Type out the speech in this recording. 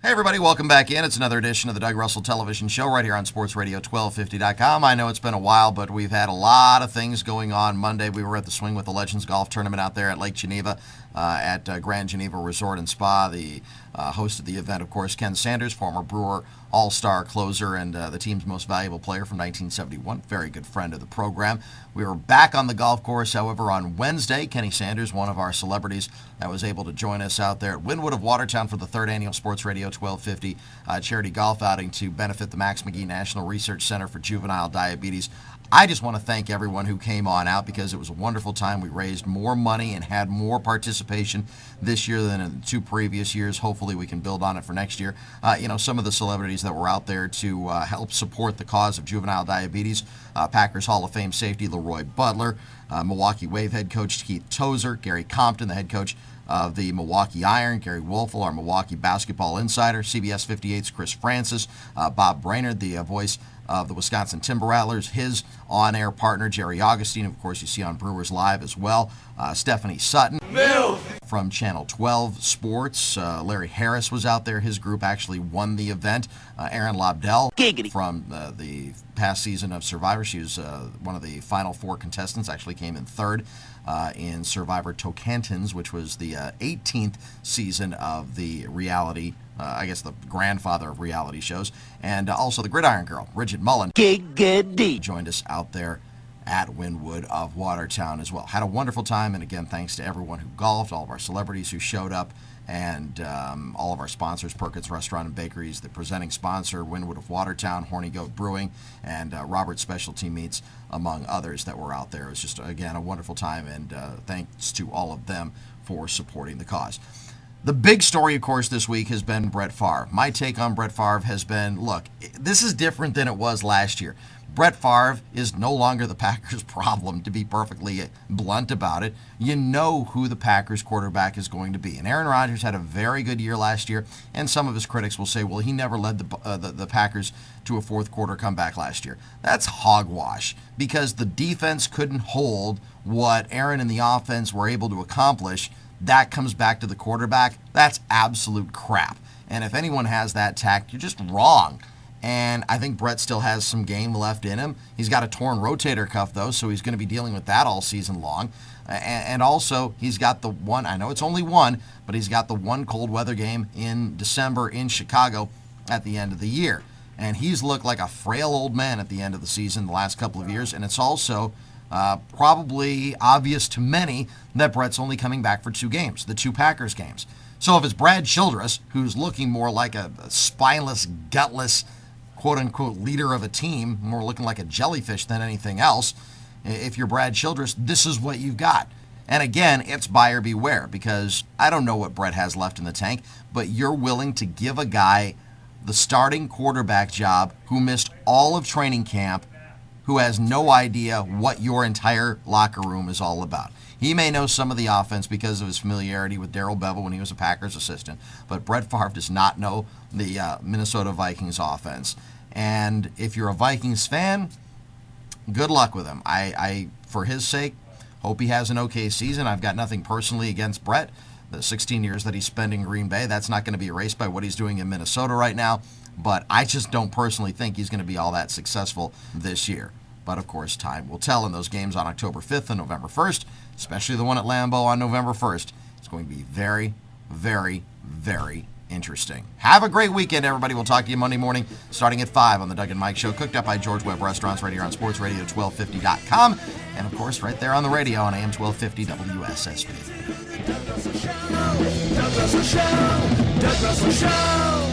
Hey everybody, welcome back in. It's another edition of the Doug Russell Television Show right here on SportsRadio1250.com. I know it's been a while, but we've had a lot of things going on. Monday we were at the Swing with the Legends golf tournament out there at Lake Geneva at Grand Geneva Resort and Spa. The host of the event, of course, Ken Sanders, former Brewer All-Star closer and the team's most valuable player from 1971. Very good friend of the program. We were back on the golf course, however, on Wednesday. Kenny Sanders, one of our celebrities that was able to join us out there at Wynwood of Watertown for the third annual Sports Radio 1250 charity golf outing to benefit the Max McGee National Research Center for Juvenile Diabetes. I just want to thank everyone who came on out because it was a wonderful time. We raised more money and had more participation this year than in the two previous years. Hopefully we can build on it for next year. Some of the celebrities that were out there to help support the cause of juvenile diabetes, Packers Hall of Fame safety Leroy Butler, Milwaukee Wave head coach Keith Tozer, Gary Compton, the head coach of the Milwaukee Iron, Gary Wolfel, our Milwaukee basketball insider, CBS 58's Chris Francis, Bob Brainerd, the voice of the Wisconsin Timber Rattlers, his on-air partner, Jerry Augustine, of course you see on Brewers Live as well, Stephanie Sutton from Channel 12 Sports, Larry Harris was out there, his group actually won the event, Aaron Lobdell from the past season of Survivor, she was one of the final four contestants, actually came in third in Survivor Tocantins, which was the 18th season of the reality the grandfather of reality shows, and also the Gridiron Girl, Bridget Mullen, joined us out there at Wynwood of Watertown as well. Had a wonderful time, and again, thanks to everyone who golfed, all of our celebrities who showed up, and all of our sponsors, Perkins Restaurant and Bakeries, the presenting sponsor, Wynwood of Watertown, Horny Goat Brewing, and Robert's Specialty Meats, among others that were out there. It was just, again, a wonderful time, and thanks to all of them for supporting the cause. The big story, of course, this week has been Brett Favre. My take on Brett Favre has been, look, this is different than it was last year. Brett Favre is no longer the Packers' problem, to be perfectly blunt about it. You know who the Packers quarterback is going to be. And Aaron Rodgers had a very good year last year, and some of his critics will say, well, he never led the Packers to a fourth quarter comeback last year. That's hogwash, because the defense couldn't hold what Aaron and the offense were able to accomplish. That comes back to the quarterback. That's absolute crap. And if anyone has that tact, you're just wrong. And I think Brett still has some game left in him. He's got a torn rotator cuff, though, so he's going to be dealing with that all season long. And also, he's got the one, I know it's only one, but he's got the one cold weather game in December in Chicago at the end of the year. And he's looked like a frail old man at the end of the season the last couple of years. And it's also probably obvious to many that Brett's only coming back for two games, the two Packers games. So if it's Brad Childress, who's looking more like a spineless, gutless, quote-unquote leader of a team, more looking like a jellyfish than anything else, if you're Brad Childress, this is what you've got. And again, it's buyer beware, because I don't know what Brett has left in the tank, but you're willing to give a guy the starting quarterback job who missed all of training camp, who has no idea what your entire locker room is all about. He may know some of the offense because of his familiarity with Darrell Bevell when he was a Packers assistant, but Brett Favre does not know the Minnesota Vikings offense. And if you're a Vikings fan, good luck with him. I for his sake, hope he has an okay season. I've got nothing personally against Brett. The 16 years that he spent in Green Bay, that's not going to be erased by what he's doing in Minnesota right now. But I just don't personally think he's going to be all that successful this year. But, of course, time will tell in those games on October 5th and November 1st, especially the one at Lambeau on November 1st. It's going to be very, very, very interesting. Have a great weekend, everybody. We'll talk to you Monday morning starting at 5 on the Doug and Mike Show, cooked up by George Webb Restaurants right here on SportsRadio1250.com, and, of course, right there on the radio on AM 1250 WSSP. Doug Russell Show.